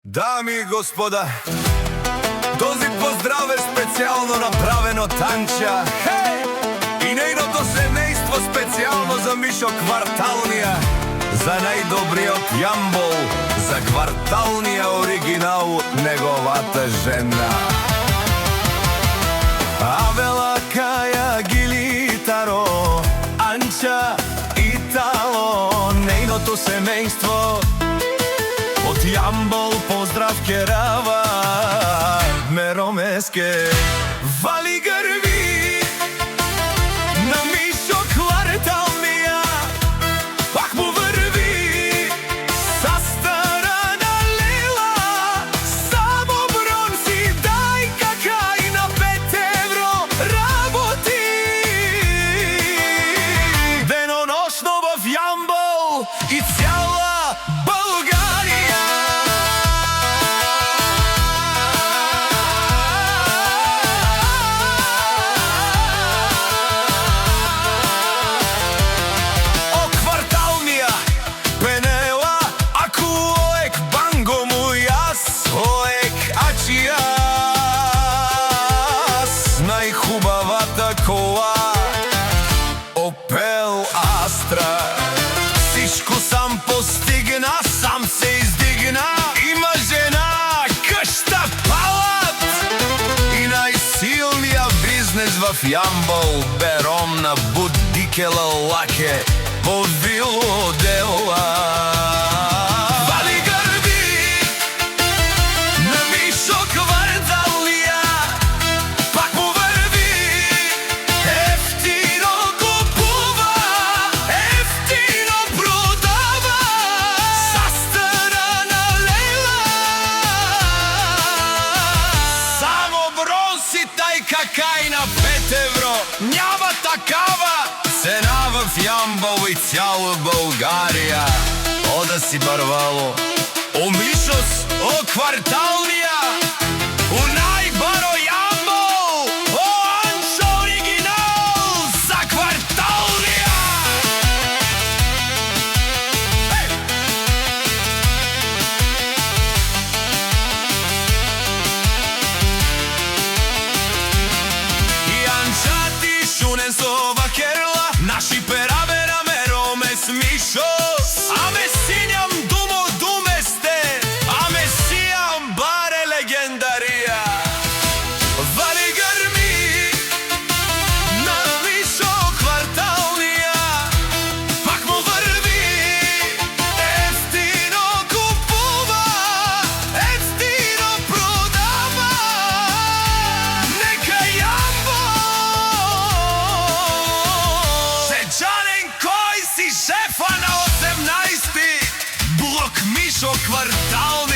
Дами и господа, този поздрав е специално направен од Танча и нейното семејство специално за Мишо Кварталнија, за најдобриот јамбол, за Кварталнија оригинал, неговата жена. Авела, Каја, Гилитаро, Анча, Итало, нейното семејство од јамбол поздрав керава, Меромеске вали грви на Мишо Кварталнија, пак му врви са старана лела, само бронси дај какај на 5 евро работи деноношно во јамбол и цяла Българија. Најхубавата кола Опел Астра, сишко сам постигна, сам се издигна, има жена, къща, палат и најсилниот бизнес в јамбол, бером на Будикела лаке во Вило дела. Какај на 5 евро, няма такава цена в јамбол и цяла Българија. Ода си барвало, о Мишос, о Кварталнија, у најбаро јамбол, о Анчо оригинал за Кварталнија. Со вакерла, наши пераве на Меромес Мишо, аме синјам думо думесте, аме сијам баре легендарија. Вали грми на Мишо Кварталнија, пак му врви, ефтино купува, ефтино продава, нека Джанен, кој си шефа на 18-ти блок Мишо Кварталнија.